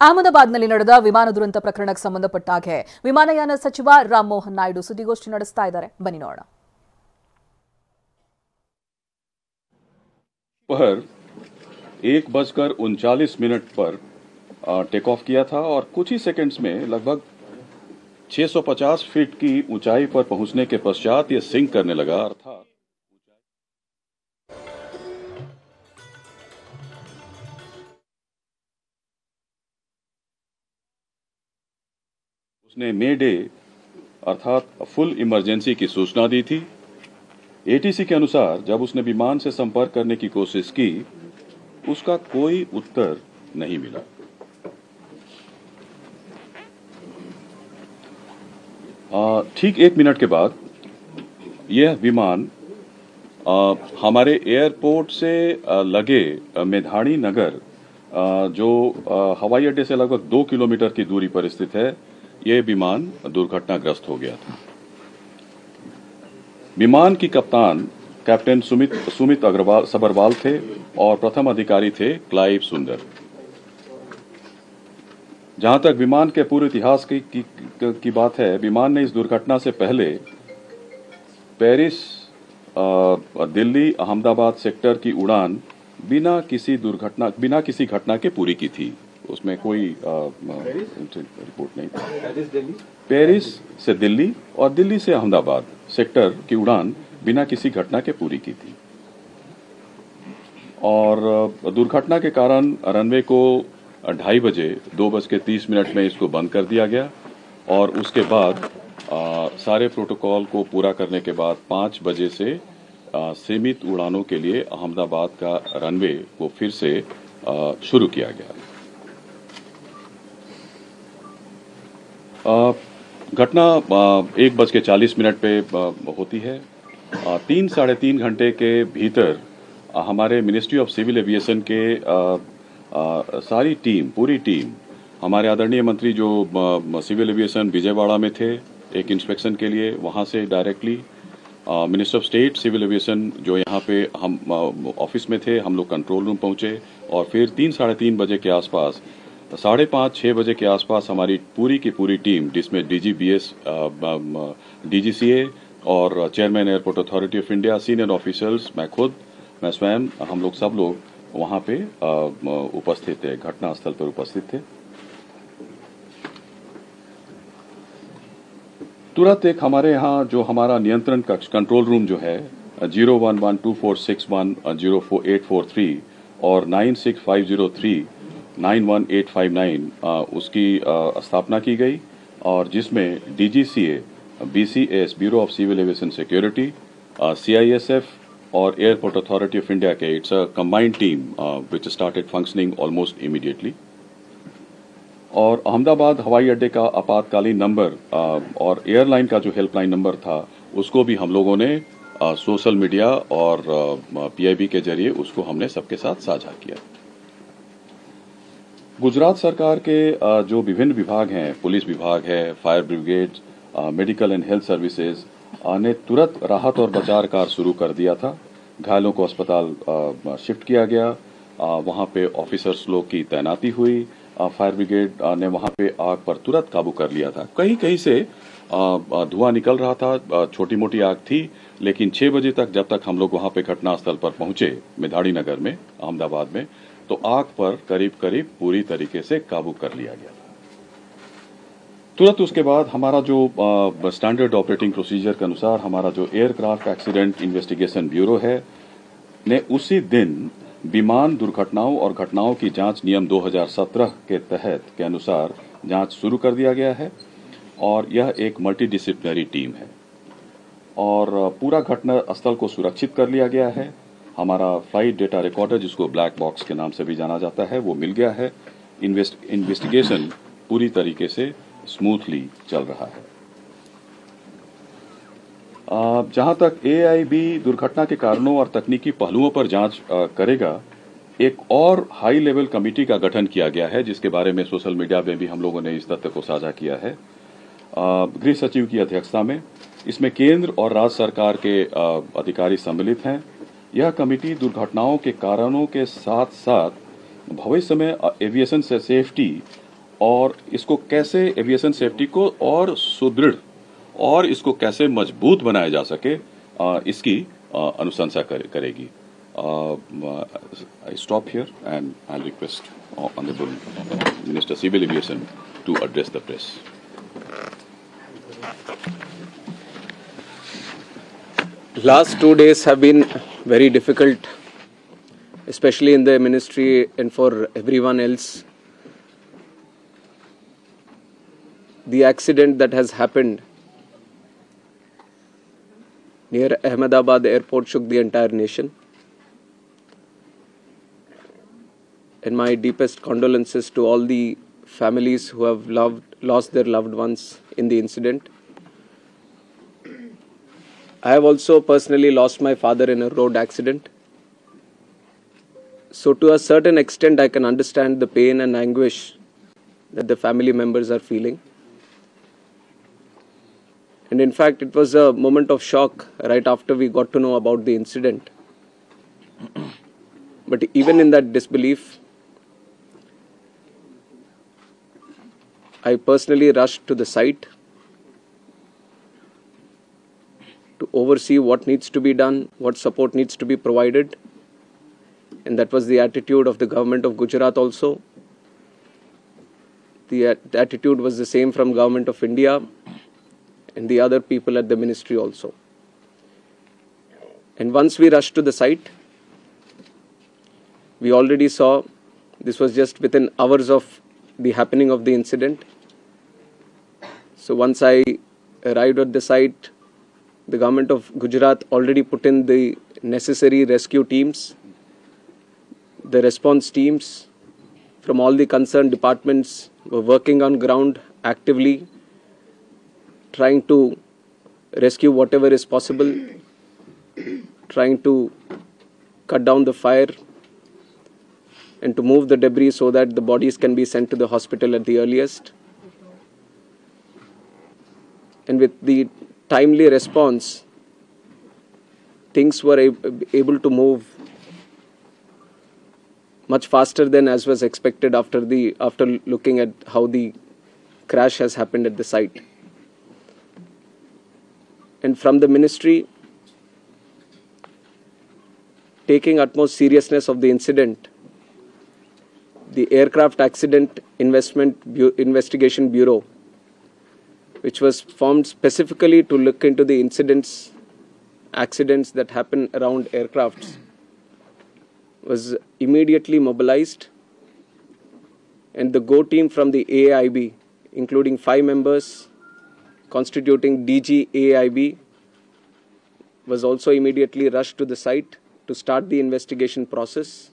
ಅಹಮದಾಬಾದ್ನಲ್ಲಿ ನಡೆದ ವಿಮಾನ ದುರಂತ ಪ್ರಕರಣಕ್ಕೆ ಸಂಬಂಧಪಟ್ಟ ಹಾಗೆ ವಿಮಾನಯಾನ ಸಚಿವ ಮೋಹನ್ ನಾಯ್ಡು ಸುದ್ದಿಗೋಷ್ಠಿ ನಡೆಸ್ತಾ ಇದ್ದಾರೆ. ಬನ್ನಿ ನೋಡೋಣ. पर 1:39 पर टेक ऑफ किया था और कुछ ही सेकंड्स में लगभग 650 फीट की ऊंचाई पर पहुंचने के पश्चात ये सिंक करने लगा। अर्थात उसने मे डे अर्थात फुल इमरजेंसी की सूचना दी थी। एटीसी के अनुसार जब उसने विमान से संपर्क करने की कोशिश की, उसका कोई उत्तर नहीं मिला। ठीक 1 मिनट के बाद यह विमान हमारे एयरपोर्ट से लगे मेधाणी नगर, जो हवाई अड्डे से लगभग 2 किलोमीटर की दूरी पर स्थित है, यह विमान दुर्घटनाग्रस्त हो गया था। विमान की कप्तान कैप्टन सुमित सबरवाल थे और प्रथम अधिकारी थे क्लाइव सुंदर। जहां तक विमान के पूरे इतिहास की बात है, विमान ने इस दुर्घटना से पहले पेरिस दिल्ली अहमदाबाद सेक्टर की उड़ान बिना किसी घटना के पूरी की थी। उसमें कोई रिपोर्ट नहीं थी। पेरिस से दिल्ली और दिल्ली से अहमदाबाद सेक्टर की उड़ान बिना किसी घटना के पूरी की थी और दुर्घटना के कारण रनवे को 2:30 बजे 2:30 में इसको बंद कर दिया गया और उसके बाद सारे प्रोटोकॉल को पूरा करने के बाद 5 बजे से सीमित उड़ानों के लिए अहमदाबाद का रनवे को फिर से शुरू किया गया। घटना 1:40 पे होती है। 3-3.5 घंटे के भीतर हमारे मिनिस्ट्री ऑफ सिविल एविएशन के पूरी टीम, हमारे आदरणीय मंत्री जो सिविल एविएशन विजयवाड़ा में थे एक इंस्पेक्शन के लिए, वहां से directly minister of state civil aviation जो यहाँ पे हम ऑफिस में थे, हम लोग कंट्रोल रूम पहुंचे और फिर 3-3:30 बजे के आसपास 5:30-6 बजे के आसपास हमारी पूरी की पूरी टीम, जिसमें DGBS, DGCA और chairman airport authority of India, senior officers, मैं स्वयं, हम लोग सब लोग वहां पे उपस्थित थे, घटनास्थल पर उपस्थित थे। तुरंत एक हमारे यहाँ जो हमारा नियंत्रण कक्ष कंट्रोल रूम जो है 011246104843 और 96503 91859 उसकी स्थापना की गई और जिसमें DGCA, BCS bureau of civil aviation security, CISF और एयरपोर्ट अथॉरिटी ऑफ इंडिया के it's a combined team which started functioning almost immediately. और अहमदाबाद हवाई अड्डे का आपातकालीन नंबर और एयरलाइन का जो हेल्पलाइन नंबर था, उसको भी हम लोगों ने सोशल मीडिया और PIB के जरिए उसको हमने सबके साथ साझा किया। गुजरात सरकार के जो विभिन्न विभाग हैं, पुलिस विभाग है, fire brigade, medical and health services ने तुरंत राहत और बचाव कार्य शुरू कर दिया था। घायलों को अस्पताल शिफ्ट किया गया, वहां पे ऑफिसर्स लोग की तैनाती हुई, फायर ब्रिगेड ने वहां पे आग पर तुरंत काबू कर लिया था। कहीं कहीं से धुआं निकल रहा था, छोटी मोटी आग थी, लेकिन 6 बजे तक जब तक हम लोग वहां पे घटनास्थल पर पहुंचे मेधाड़ी नगर में अहमदाबाद में, तो आग पर करीब करीब पूरी तरीके से काबू कर लिया गया। तुरंत उसके बाद हमारा जो स्टैंडर्ड ऑपरेटिंग प्रोसीजर के अनुसार हमारा जो एयरक्राफ्ट एक्सीडेंट इन्वेस्टिगेशन ब्यूरो है ने उसी दिन विमान दुर्घटनाओं और घटनाओं की जांच नियम 2017 के तहत के अनुसार जांच शुरू कर दिया गया है और यह एक मल्टीडिसिप्लिनरी टीम है और पूरा घटना स्थल को सुरक्षित कर लिया गया है। हमारा फ्लाइट डेटा रिकॉर्डर, जिसको ब्लैक बॉक्स के नाम से भी जाना जाता है, वो मिल गया है। इन्वेस्टिगेशन पूरी तरीके से स्मूथली चल रहा है। जहां तक AIB दुर्घटना के कारणों और तकनीकी पहलुओं पर जांच करेगा, एक और हाई लेवल कमेटी का गठन किया गया है, जिसके बारे में सोशल मीडिया में भी हम लोगों ने इस तथ्य को साझा किया है। गृह सचिव की अध्यक्षता में इसमें केंद्र और राज्य सरकार के अधिकारी सम्मिलित हैं। यह कमेटी दुर्घटनाओं के कारणों के साथ साथ भविष्य में एविएशन से सेफ्टी और इसको कैसे एविएशन सेफ्टी को और सुदृढ़ और इसको कैसे मजबूत बनाया जा सके, इसकी अनुशंसा करेगी. I stop here and I'll request Honorable Minister Civil Aviation to address the press. Last 2 days have been very difficult, especially in the ministry and for everyone else. The accident that has happened near Ahmedabad airport shook the entire nation. And my deepest condolences to all the families who have lost their loved ones in the incident. I have also personally lost my father in a road accident. So to a certain extent, I can understand the pain and anguish that the family members are feeling. And in fact, it was a moment of shock right after we got to know about the incident. But even in that disbelief, I personally rushed to the site to oversee what needs to be done, what support needs to be provided. And that was the attitude of the government of Gujarat also. The attitude was the same from government of India and the other people at the ministry also. And once we rushed to the site, we already saw, this was just within hours of the happening of the incident. So once I arrived at the site, the government of Gujarat already put in the necessary rescue teams. The response teams from all the concerned departments were working on ground actively, trying to rescue whatever is possible, trying to cut down the fire and to move the debris so that the bodies can be sent to the hospital at the earliest. And with the timely response, things were able to move much faster than as was expected after looking at how the crash has happened at the site. And from the ministry, taking utmost seriousness of the incident, the Aircraft Accident Investigation Bureau, which was formed specifically to look into the accidents that happen around aircrafts, was immediately mobilized. And the GO team from the AIB, including 5 members constituting DG AIB, was also immediately rushed to the site to start the investigation process.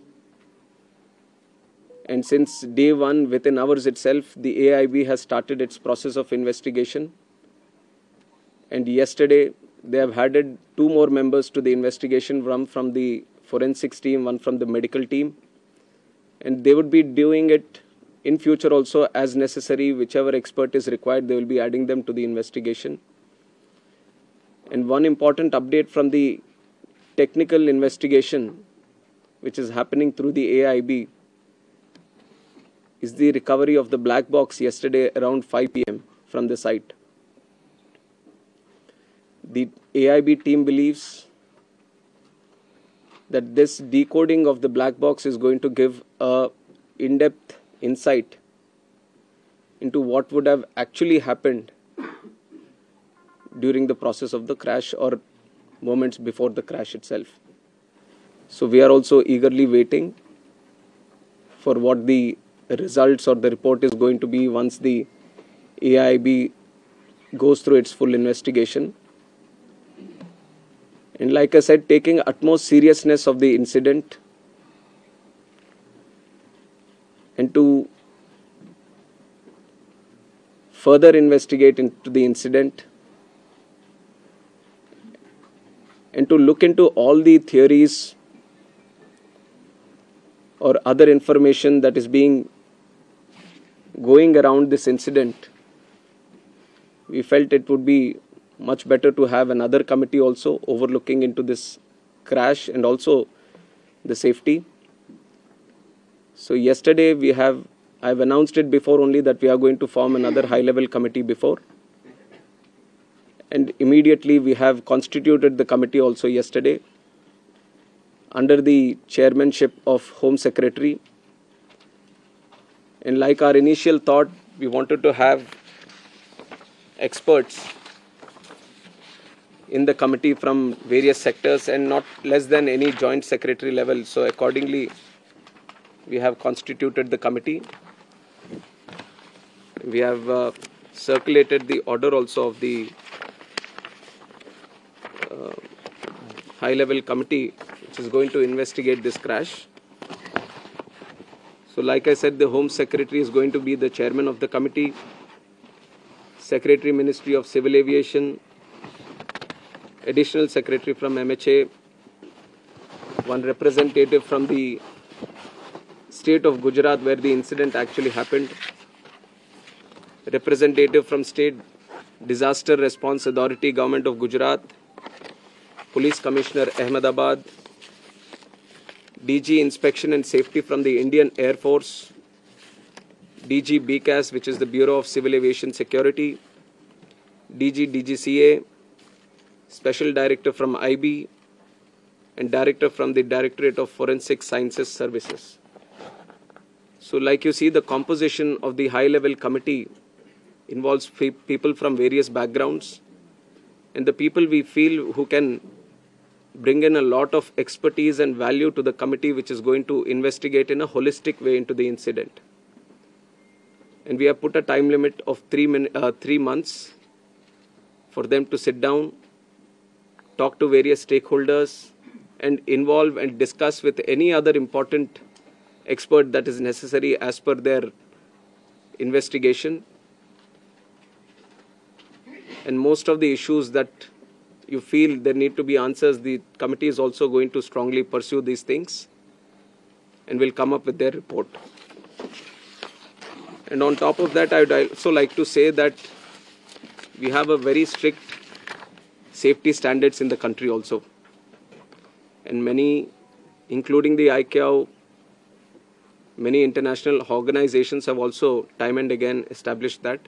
And since day one, within hours itself, the AIB has started its process of investigation. And yesterday, they have added 2 more members to the investigation, one from the forensics team, one from the medical team. And they would be doing it in future also as necessary. Whichever expert is required, they will be adding them to the investigation. And one important update from the technical investigation, which is happening through the AIB, is the recovery of the black box yesterday around 5 p.m. from the site. The AIB team believes that this decoding of the black box is going to give a in-depth insight into what would have actually happened during the process of the crash or moments before the crash itself. So we are also eagerly waiting for what the results or the report is going to be once the AIB goes through its full investigation. And like I said, taking utmost seriousness of the incident and to further investigate into the incident and to look into all the theories or other information that is going around this incident, we felt it would be much better to have another committee also overlooking into this crash and also the safety. So yesterday we have I've announced it before only that we are going to form another high-level committee before. And immediately we have constituted the committee also yesterday under the chairmanship of Home Secretary. And like our initial thought, we wanted to have experts in the committee from various sectors and not less than any joint secretary level. So accordingly, we have constituted the committee. We have circulated the order also of the high-level committee which is going to investigate this crash. So like I said, the Home Secretary is going to be the chairman of the committee. Secretary Ministry of Civil Aviation, Additional Secretary from MHA, one representative from the state of Gujarat where the incident actually happened, representative from State Disaster Response Authority, Government of Gujarat, Police Commissioner Ahmedabad, DG Inspection and Safety from the Indian Air Force, DG BCAS, which is the Bureau of Civil Aviation Security, DG DGCA, Special Director from IB, and Director from the Directorate of Forensic Sciences Services. So like you see, the composition of the high-level committee involves people from various backgrounds, and the people we feel who can bring in a lot of expertise and value to the committee which is going to investigate in a holistic way into the incident. And we have put a time limit of 3 months for them to sit down, talk to various stakeholders, and involve and discuss with any other important expert that is necessary as per their investigation. And most of the issues that you feel there need to be answers, the committee is also going to strongly pursue these things and will come up with their report. And on top of that, I would also like to say that we have a very strict safety standards in the country also. And many, including the ICAO, many international organizations have also time and again established that.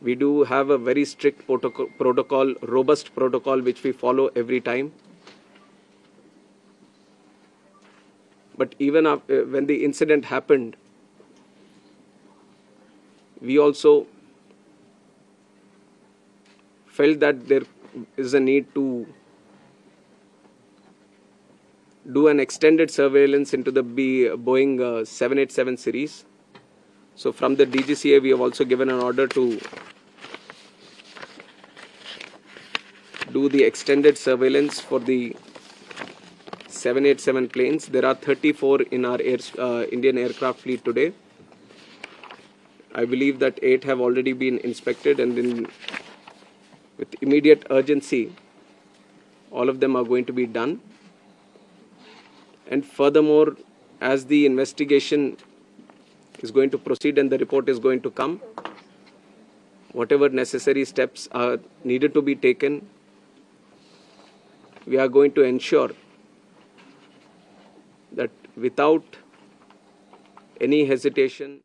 We do have a very strict protocol, robust protocol, which we follow every time. But even after, when the incident happened, we also felt that there is a need to do an extended surveillance into the Boeing 787 series. So from the DGCA, we have also given an order to do the extended surveillance for the 787 planes. There are 34 in our Indian aircraft fleet today. I believe that 8 have already been inspected, and then with immediate urgency, all of them are going to be done. And furthermore, as the investigation is going to proceed and the report is going to come, whatever necessary steps are needed to be taken, we are going to ensure that without any hesitation,